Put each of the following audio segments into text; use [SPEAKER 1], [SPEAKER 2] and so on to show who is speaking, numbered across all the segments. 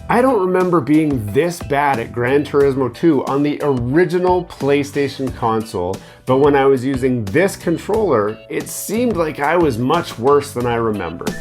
[SPEAKER 1] I don't remember being this bad at Gran Turismo 2 on the original PlayStation console, but when I was using this controller, it seemed like I was much worse than I remembered.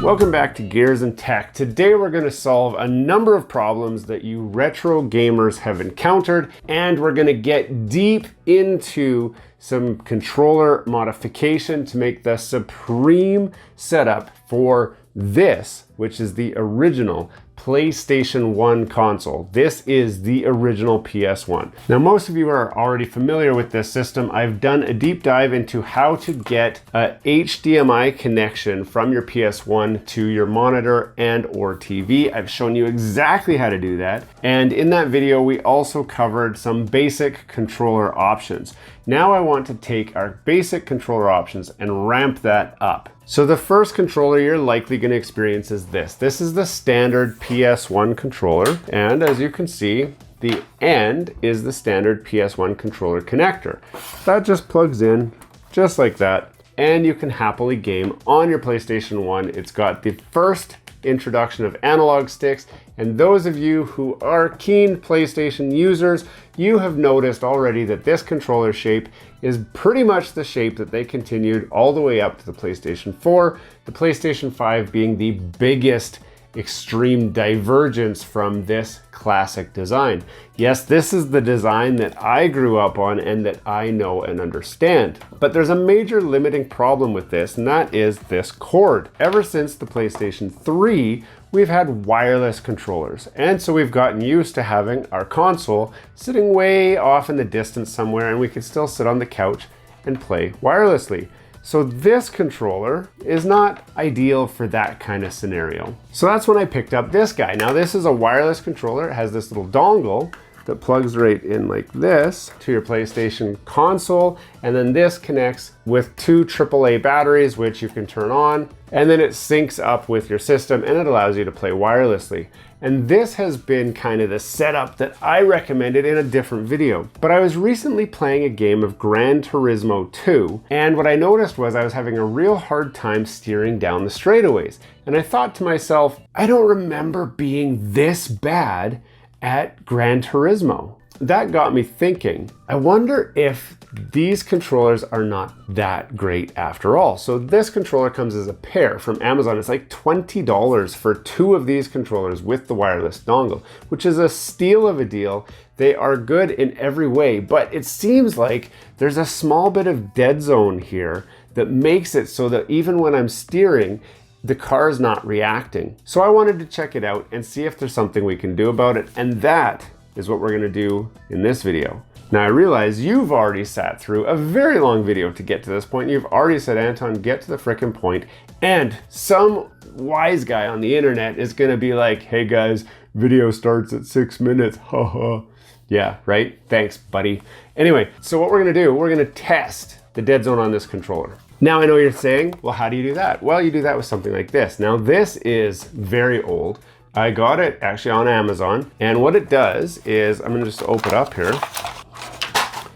[SPEAKER 1] Welcome back to Gears and Tech. Today we're going to solve a number of problems that you retro gamers have encountered, and we're going to get deep into some controller modification to make the supreme setup for this, which is the original PlayStation 1 console. This is the original PS1. Now, most of you are already familiar with this system. I've done a deep dive into how to get a HDMI connection from your PS1 to your monitor and or TV. I've shown you exactly how to do that. And in that video, we also covered some basic controller options. Now I want to take our basic controller options and ramp that up. So the first controller you're likely going to experience is this. This is the standard PS1 controller, and as you can see, the end is the standard PS1 controller connector. That just plugs in just like that, and you can happily game on your PlayStation 1. It's got the first introduction of analog sticks, and those of you who are keen PlayStation users, you have noticed already that this controller shape is pretty much the shape that they continued all the way up to the PlayStation 4, the PlayStation 5 being the biggest extreme divergence from this classic design. Yes, this is the design that I grew up on and that I know and understand. But there's a major limiting problem with this, and that is this cord. Ever since the PlayStation 3, we've had wireless controllers. And so we've gotten used to having our console sitting way off in the distance somewhere, and we can still sit on the couch and play wirelessly. So this controller is not ideal for that kind of scenario. So that's when I picked up this guy. Now this is a wireless controller. It has this little dongle that plugs right in like this to your PlayStation console. And then this connects with two AAA batteries, which you can turn on. And then it syncs up with your system and it allows you to play wirelessly. And this has been kind of the setup that I recommended in a different video. But I was recently playing a game of Gran Turismo 2, and what I noticed was I was having a real hard time steering down the straightaways. And I thought to myself, I don't remember being this bad at Gran Turismo. That got me thinking, I wonder if these controllers are not that great after all. So this controller comes as a pair from Amazon. It's like $20 for two of these controllers with the wireless dongle, which is a steal of a deal. They are good in every way, but it seems like there's a small bit of deadzone here that makes it so that even when I'm steering, the car is not reacting. So I wanted to check it out and see if there's something we can do about it. And that is what we're gonna do in this video. Now I realize you've already sat through a very long video to get to this point. You've already said, Anton, get to the frickin' point. And some wise guy on the internet is gonna be like, hey guys, video starts at 6 minutes, haha. Yeah, right? Thanks, buddy. Anyway, so what we're gonna do, we're gonna test the deadzone on this controller. Now I know you're saying, well, how do you do that? Well, you do that with something like this. Now this is very old. I got it actually on Amazon, and what it does is, I'm gonna just open it up here.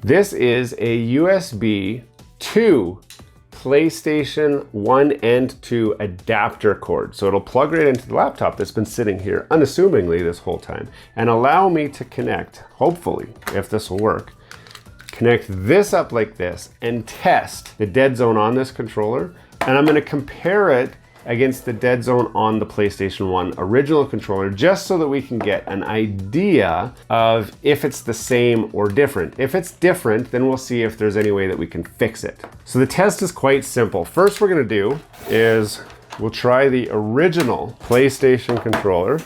[SPEAKER 1] This is a USB to PlayStation 1 and 2 adapter cord. So it'll plug right into the laptop that's been sitting here unassumingly this whole time and allow me to connect, hopefully, if this will work, connect this up like this and test the deadzone on this controller. And I'm gonna compare it against the deadzone on the PlayStation 1 original controller, just so that we can get an idea of if it's the same or different. If it's different, then we'll see if there's any way that we can fix it. So the test is quite simple. First we're gonna do is we'll try the original PlayStation controller,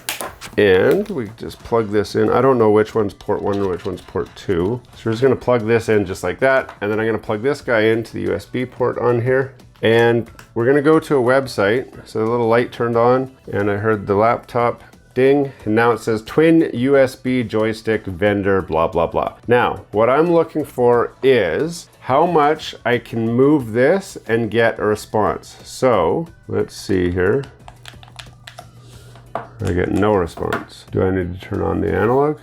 [SPEAKER 1] and we just plug this in. I don't know which one's port 1 and which one's port 2. So we're just gonna plug this in just like that, and then I'm gonna plug this guy into the USB port on here. And we're gonna go to a website. So the little light turned on and I heard the laptop ding, and now it says twin USB joystick vendor, blah, blah, blah. Now, what I'm looking for is how much I can move this and get a response. So let's see here. I get no response. Do I need to turn on the analog?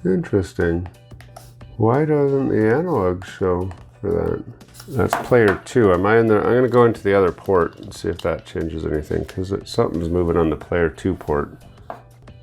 [SPEAKER 1] Interesting. Why doesn't the analog show for that? That's player 2. Am I in there? I'm going to go into the other port and see if that changes anything, because something's moving on the player 2 port.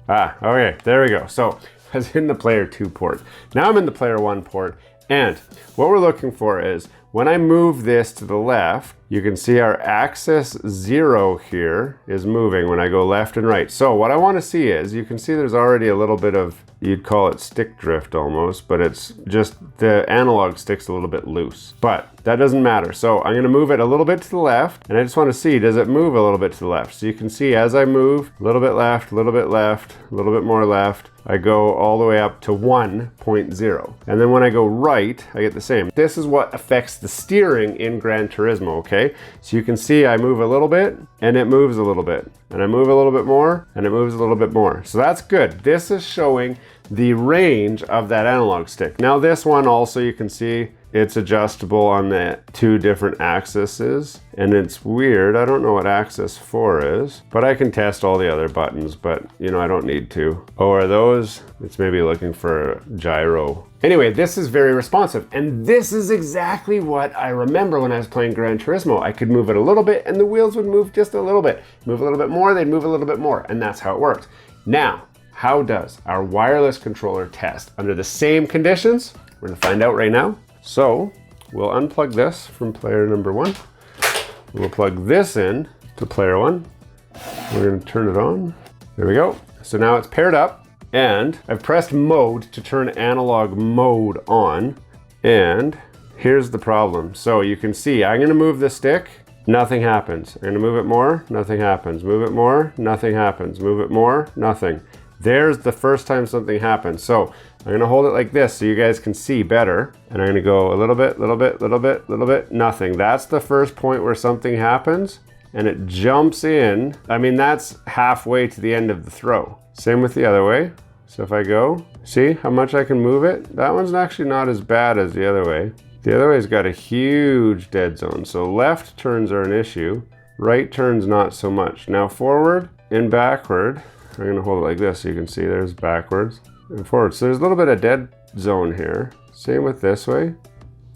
[SPEAKER 1] Ah, okay, there we go. So I was in the player 2 port. Now I'm in the player 1 port, and what we're looking for is when I move this to the left, you can see our axis 0 here is moving when I go left and right. So what I want to see is, you can see there's already a little bit of, you'd call it stick drift almost, but it's just the analog stick's a little bit loose. But that doesn't matter. So I'm going to move it a little bit to the left, and I just want to see, does it move a little bit to the left? So you can see as I move, a little bit left, a little bit left, a little bit more left, I go all the way up to 1.0. And then when I go right, I get the same. This is what affects the steering in Gran Turismo, okay? So you can see I move a little bit, and it moves a little bit. And I move a little bit more, and it moves a little bit more. So that's good. This is showing the range of that analog stick. Now this one also, you can see it's adjustable on the 2 different axes, and it's weird. I don't know what axis 4 is, but I can test all the other buttons, but you know, I don't need to. Oh, are those? It's maybe looking for a gyro. Anyway, this is very responsive, and this is exactly what I remember when I was playing Gran Turismo. I could move it a little bit, and the wheels would move just a little bit. Move a little bit more, they'd move a little bit more, and that's how it worked. Now, how does our wireless controller test under the same conditions? We're gonna find out right now. So we'll unplug this from player number 1. We'll plug this in to player 1. We're gonna turn it on. There we go. So now it's paired up, and I've pressed mode to turn analog mode on. And here's the problem. So you can see I'm gonna move the stick, nothing happens. I'm gonna move it more, nothing happens. Move it more, nothing happens. Move it more, nothing. There's the first time something happens. So I'm gonna hold it like this so you guys can see better. And I'm gonna go a little bit, little bit, little bit, little bit, nothing. That's the first point where something happens, and it jumps in. I mean, that's halfway to the end of the throw. Same with the other way. So if I go, see how much I can move it? That one's actually not as bad as the other way. The other way's got a huge dead zone. So left turns are an issue, right turns not so much. Now forward and backward, I'm gonna hold it like this so you can see there's backwards and forward. So there's a little bit of dead zone here. Same with this way.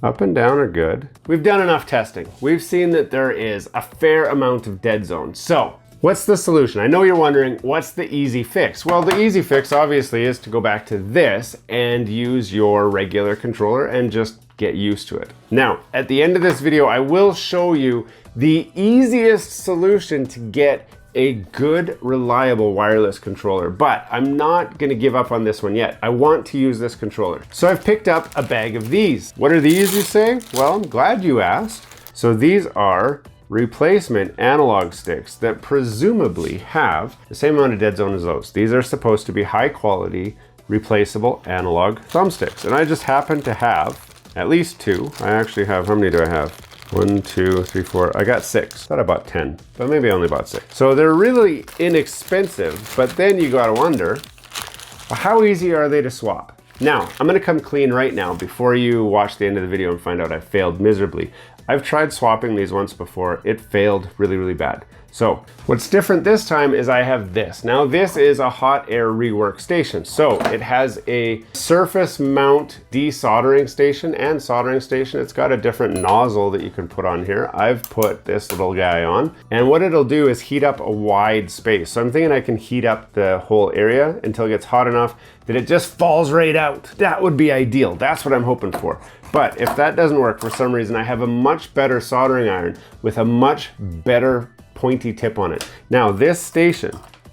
[SPEAKER 1] Up and down are good. We've done enough testing. We've seen that there is a fair amount of dead zone. So what's the solution? I know you're wondering, what's the easy fix? Well, the easy fix obviously is to go back to this and use your regular controller and just get used to it. Now, at the end of this video, I will show you the easiest solution to get a good, reliable wireless controller, but I'm not gonna give up on this one yet. I want to use this controller. So I've picked up a bag of these. What are these, you say? Well, I'm glad you asked. So these are replacement analog sticks that presumably have the same amount of dead zone as those. These are supposed to be high quality, replaceable analog thumbsticks. And I just happen to have at least 2. I actually have, how many do I have? 1, 2, 3, 4. I got 6. Thought I bought 10, but maybe I only bought 6. So they're really inexpensive, but then you gotta wonder, how easy are they to swap? Now, I'm gonna come clean right now before you watch the end of the video and find out I failed miserably. I've tried swapping these once before. It failed really, really bad. So what's different this time is I have this. Now this is a hot air rework station. So it has a surface mount desoldering station and soldering station. It's got a different nozzle that you can put on here. I've put this little guy on, and what it'll do is heat up a wide space. So I'm thinking I can heat up the whole area until it gets hot enough that it just falls right out. That would be ideal. That's what I'm hoping for. But if that doesn't work for some reason, I have a much better soldering iron with a much better pointy tip on it. Now this station,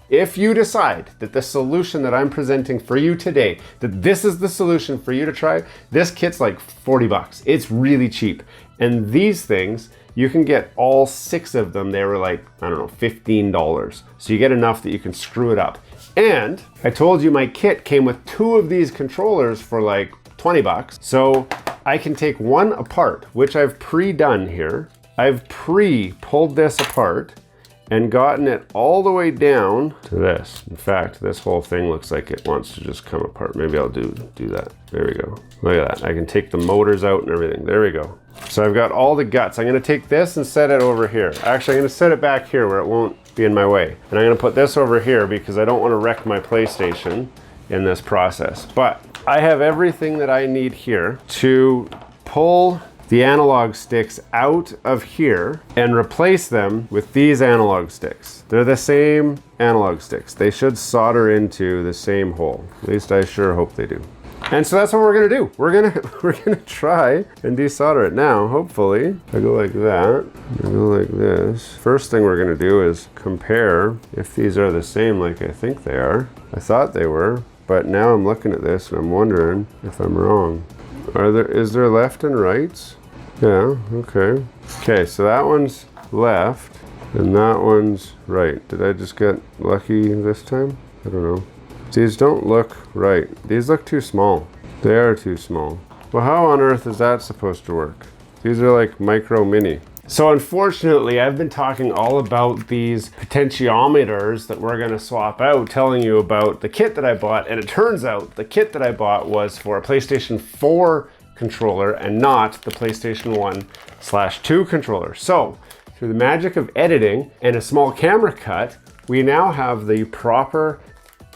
[SPEAKER 1] if you decide that the solution that I'm presenting for you today, that this is the solution for you to try, this kit's like 40 bucks. It's really cheap. And these things, you can get all 6 of them. They were like, I don't know, $15. So you get enough that you can screw it up. And I told you my kit came with 2 of these controllers for like 20 bucks. So I can take one apart, which I've pre-done here. I've pulled this apart and gotten it all the way down to this. In fact, this whole thing looks like it wants to just come apart. Maybe I'll do that. There we go. Look at that. I can take the motors out and everything. There we go. So I've got all the guts. I'm gonna take this and set it over here. Actually, I'm gonna set it back here where it won't be in my way. And I'm gonna put this over here because I don't wanna wreck my PlayStation in this process. But I have everything that I need here to pull the analog sticks out of here and replace them with these analog sticks. They're the same analog sticks. They should solder into the same hole. At least I sure hope they do. And so that's what we're gonna do. We're gonna try and desolder it now. Hopefully, if I go like that, I go like this. First thing we're gonna do is compare if these are the same like I think they are. I thought they were, but now I'm looking at this and I'm wondering if I'm wrong. Is there left and rights? Yeah, okay. Okay, so that one's left and that one's right. Did I just get lucky this time? I don't know. These don't look right. These look too small. They are too small. Well, how on earth is that supposed to work? These are like micro mini. So unfortunately, I've been talking all about these potentiometers that we're gonna swap out, telling you about the kit that I bought, and it turns out the kit that I bought was for a PlayStation 4 controller and not the PlayStation 1/2 controller. So, through the magic of editing and a small camera cut, we now have the proper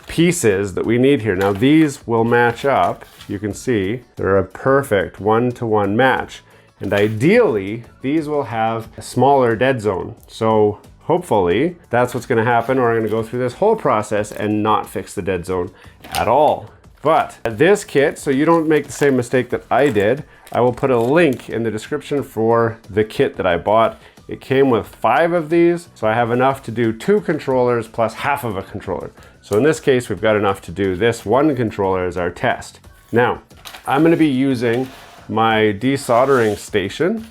[SPEAKER 1] pieces that we need here. Now these will match up. You can see they're a perfect one-to-one match. And ideally, these will have a smaller dead zone. So hopefully that's what's gonna happen, or I'm gonna go through this whole process and not fix the dead zone at all. But this kit, so you don't make the same mistake that I did, I will put a link in the description for the kit that I bought. It came with 5 of these, so I have enough to do 2 controllers plus half of a controller. So in this case, we've got enough to do this 1 controller as our test. Now, I'm gonna be using my desoldering station,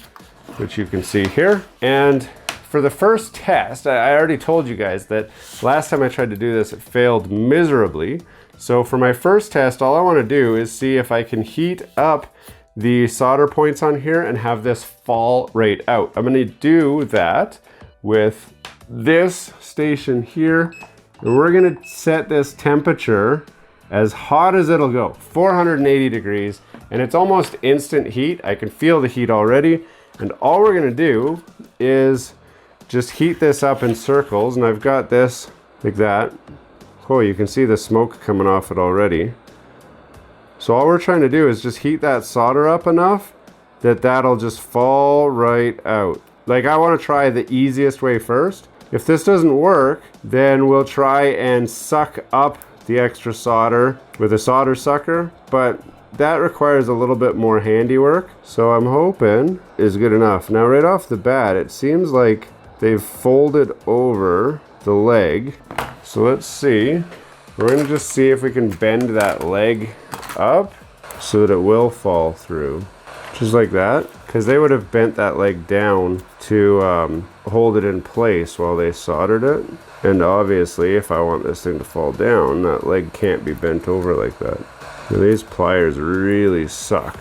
[SPEAKER 1] which you can see here. And for the first test, I already told you guys that last time I tried to do this, it failed miserably. So for my first test, all I wanna do is see if I can heat up the solder points on here and have this fall right out. I'm gonna do that with this station here, and we're gonna set this temperature as hot as it'll go, 480 degrees, and it's almost instant heat. I can feel the heat already, and all we're gonna do is just heat this up in circles, and I've got this like that. Oh, you can see the smoke coming off it already. So all we're trying to do is just heat that solder up enough that that'll just fall right out. Like, I want to try the easiest way first. If this doesn't work, then we'll try and suck up the extra solder with a solder sucker, but that requires a little bit more handiwork. So I'm hoping is good enough. Now right off the bat, it seems like they've folded over the leg. So let's see. We're gonna just see if we can bend that leg up so that it will fall through. Just like that. Because they would have bent that leg down to hold it in place while they soldered it. And obviously, if I want this thing to fall down, that leg can't be bent over like that. Now, these pliers really suck.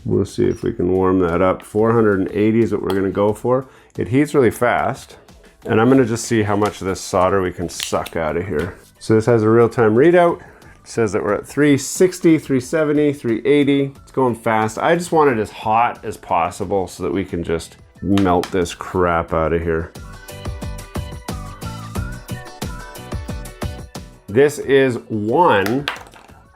[SPEAKER 1] We'll see if we can warm that up. 480 is what we're gonna go for. It heats really fast. And I'm gonna just see how much of this solder we can suck out of here. So this has a real-time readout. It says that we're at 360, 370, 380. It's going fast. I just want it as hot as possible so that we can just melt this crap out of here. This is 1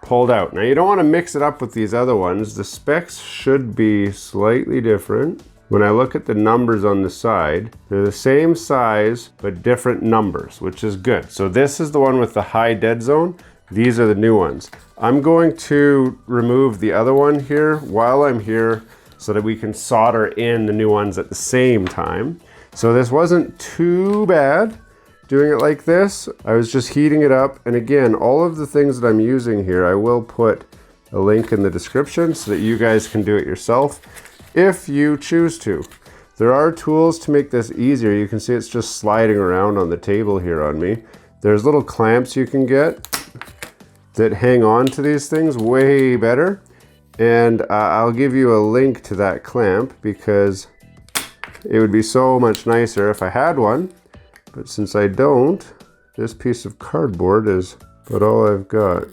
[SPEAKER 1] pulled out. Now you don't want to mix it up with these other ones. The specs should be slightly different. When I look at the numbers on the side, they're the same size, but different numbers, which is good. So this is the one with the high dead zone. These are the new ones. I'm going to remove the other one here while I'm here so that we can solder in the new ones at the same time. So this wasn't too bad doing it like this. I was just heating it up. And again, all of the things that I'm using here, I will put a link in the description so that you guys can do it yourself if you choose to. There are tools to make this easier. You can see it's just sliding around on the table here on me. There's little clamps you can get that hang on to these things way better. And I'll give you a link to that clamp because it would be so much nicer if I had one. But since I don't, this piece of cardboard is about all I've got.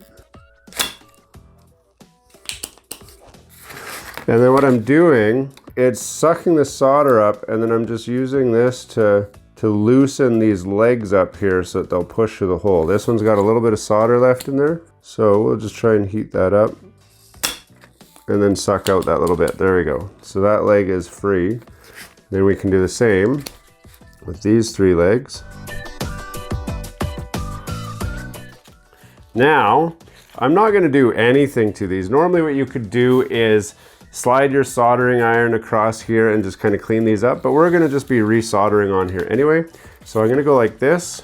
[SPEAKER 1] And then what I'm doing, it's sucking the solder up, and then I'm just using this to loosen these legs up here so that they'll push through the hole. This one's got a little bit of solder left in there, so we'll just try and heat that up. and then suck out that little bit. There we go. So that leg is free. Then we can do the same with these 3 legs. Now, I'm not gonna do anything to these. Normally what you could do is slide your soldering iron across here and just kind of clean these up, but we're gonna just be resoldering on here anyway. So I'm gonna go like this,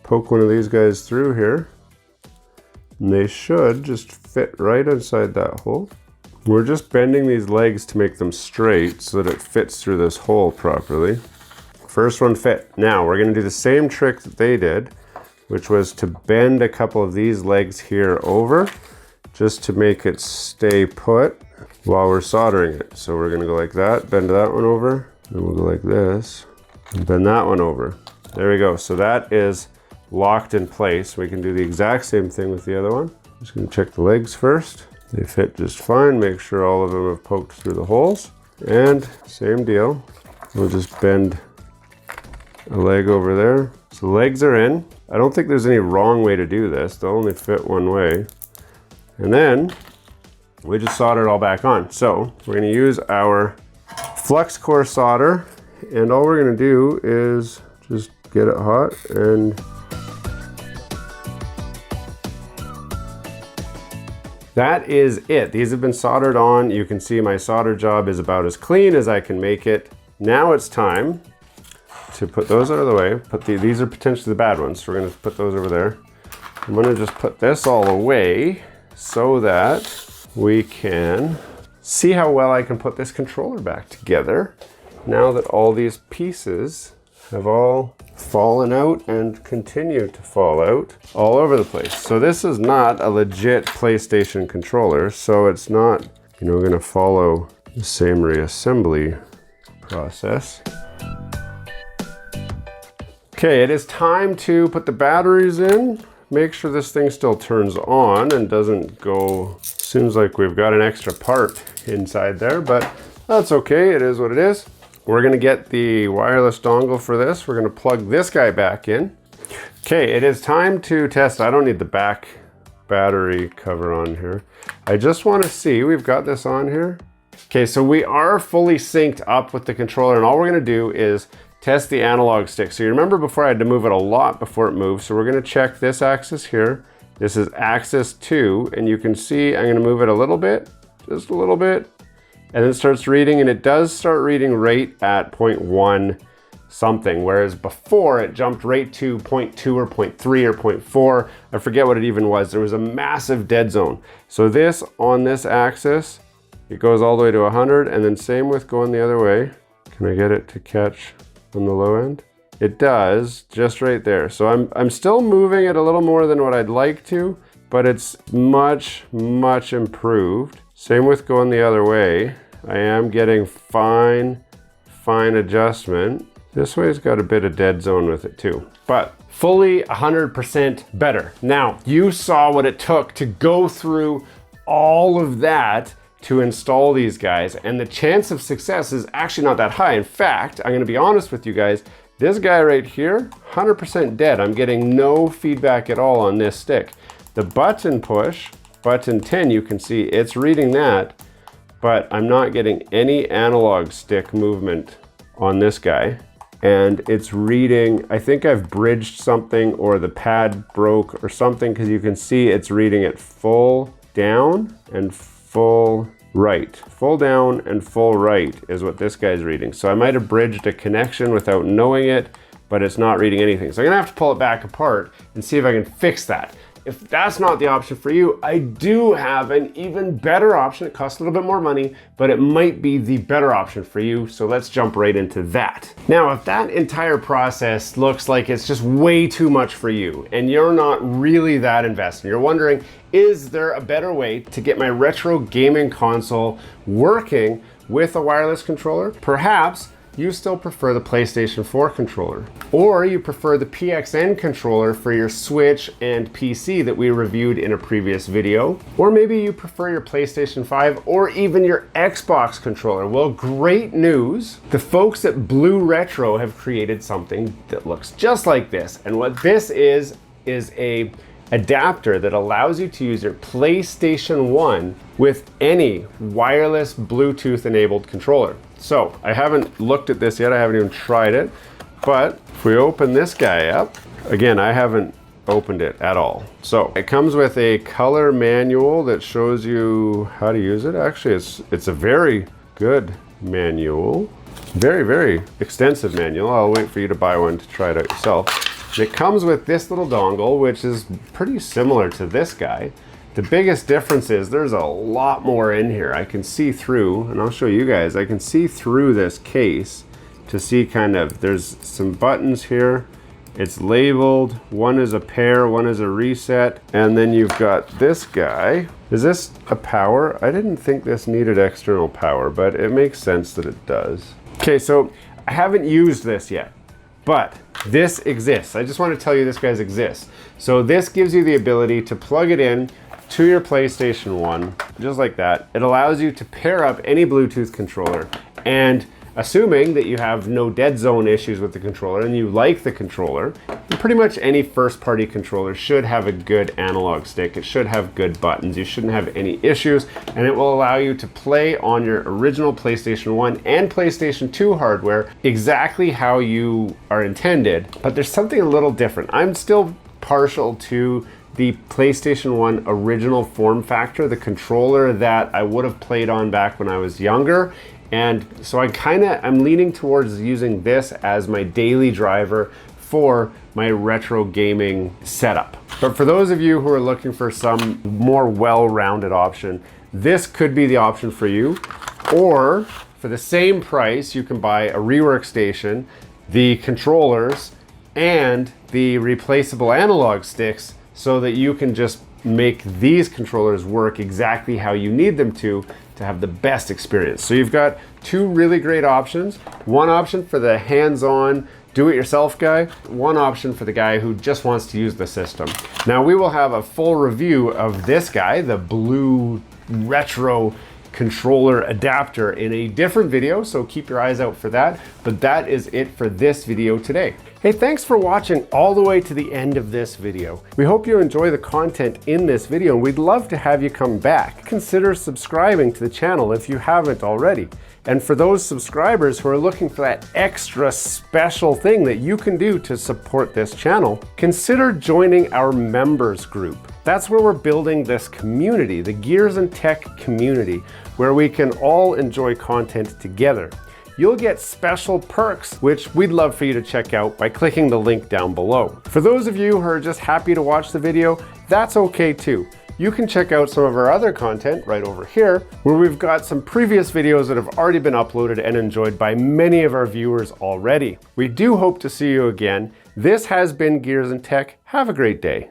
[SPEAKER 1] poke one of these guys through here, and they should just fit right inside that hole. We're just bending these legs to make them straight so that it fits through this hole properly. First one fit. Now we're gonna do the same trick that they did, which was to bend a couple of these legs here over just to make it stay put while we're soldering it. So we're gonna go like that, bend that one over, then we'll go like this, and bend that one over. There we go. So that is locked in place. We can do the exact same thing with the other one. Just gonna check the legs first. They fit just fine. Make sure all of them have poked through the holes. And same deal. We'll just bend a leg over there. So the legs are in. I don't think there's any wrong way to do this. They'll only fit one way. And then we just solder it all back on. So we're gonna use our flux core solder, and all we're gonna do is just get it hot and that is it. These have been soldered on. You can see my solder job is about as clean as I can make it. Now it's time to put those out of the way. These are potentially the bad ones, so we're gonna put those over there. I'm gonna just put this all away so that we can see how well I can put this controller back together now that all these pieces have all fallen out and continue to fall out all over the place. So this is not a legit PlayStation controller, so it's not, you know, gonna follow the same reassembly process. Okay, it is time to put the batteries in. Make sure this thing still turns on and doesn't go, seems like we've got an extra part inside there, but that's okay, it is what it is. We're gonna get the wireless dongle for this. We're gonna plug this guy back in. Okay, it is time to test. I don't need the back battery cover on here. I just wanna see, we've got this on here. Okay, so we are fully synced up with the controller, and all we're gonna do is test the analog stick. So you remember before I had to move it a lot before it moved. So we're gonna check this axis here. This is axis 2, and you can see I'm gonna move it a little bit, just a little bit, and it starts reading, and it does start reading right at 0.1 something, whereas before it jumped right to 0.2 or 0.3 or 0.4. I forget what it even was. There was a massive dead zone. So this, on this axis, it goes all the way to 100, and then same with going the other way. Can I get it to catch on the low end? It does, just right there. So I'm still moving it a little more than what I'd like to, but it's much, much improved. Same with going the other way. I am getting fine adjustment. This way's got a bit of dead zone with it too, but fully 100% better. Now, you saw what it took to go through all of that to install these guys, and the chance of success is actually not that high. In fact, I'm gonna be honest with you guys, this guy right here, 100% dead. I'm getting no feedback at all on this stick. The button push, button 10, you can see it's reading that, but I'm not getting any analog stick movement on this guy. And it's reading, I think I've bridged something or the pad broke or something, because you can see it's reading it full down and full right. Full down and full right is what this guy's reading. So I might have bridged a connection without knowing it, but it's not reading anything. So I'm gonna have to pull it back apart and see if I can fix that. If that's not the option for you, I do have an even better option. It costs a little bit more money, but it might be the better option for you. So let's jump right into that. Now, if that entire process looks like it's just way too much for you and you're not really that invested, you're wondering, is there a better way to get my retro gaming console working with a wireless controller? Perhaps you still prefer the PlayStation 4 controller, or you prefer the PXN controller for your Switch and PC that we reviewed in a previous video, or maybe you prefer your PlayStation 5 or even your Xbox controller. Well, great news. The folks at Blue Retro have created something that looks just like this, and what this is a adapter that allows you to use your PlayStation 1 with any wireless Bluetooth enabled controller. So I haven't looked at this yet, I haven't even tried it, but if we open this guy up, again, I haven't opened it at all. So it comes with a color manual that shows you how to use it. Actually, it's a very good manual. Very extensive manual. I'll wait for you to buy one to try it out yourself. It comes with this little dongle, which is pretty similar to this guy. The biggest difference is there's a lot more in here. I can see through, and I'll show you guys, I can see through this case to see kind of, there's some buttons here. It's labeled, one is a pair, one is a reset, and then you've got this guy. Is this a power? I didn't think this needed external power, but it makes sense that it does. Okay, so I haven't used this yet, but this exists. I just want to tell you this guy exists. So this gives you the ability to plug it in to your PlayStation 1, just like that. It allows you to pair up any Bluetooth controller, and assuming that you have no Deadzone issues with the controller and you like the controller, pretty much any first-party controller should have a good analog stick. It should have good buttons. You shouldn't have any issues, and it will allow you to play on your original PlayStation 1 and PlayStation 2 hardware exactly how you are intended, but there's something a little different. I'm still partial to the PlayStation 1 original form factor, the controller that I would have played on back when I was younger. And so I'm leaning towards using this as my daily driver for my retro gaming setup. But for those of you who are looking for some more well-rounded option, this could be the option for you. Or for the same price, you can buy a rework station, the controllers, and the replaceable analog sticks so that you can just make these controllers work exactly how you need them to have the best experience. So you've got two really great options. One option for the hands-on, do-it-yourself guy. One option for the guy who just wants to use the system. Now we will have a full review of this guy, the blue retro controller adapter, in a different video, so keep your eyes out for that. But that is it for this video today. Hey, thanks for watching all the way to the end of this video. We hope you enjoy the content in this video, and we'd love to have you come back. Consider subscribing to the channel if you haven't already. And for those subscribers who are looking for that extra special thing that you can do to support this channel, consider joining our members group. That's where we're building this community, the Gears and Tech community, where we can all enjoy content together. You'll get special perks, which we'd love for you to check out by clicking the link down below. For those of you who are just happy to watch the video, that's okay too. You can check out some of our other content right over here, where we've got some previous videos that have already been uploaded and enjoyed by many of our viewers already. We do hope to see you again. This has been Gears and Tech. Have a great day.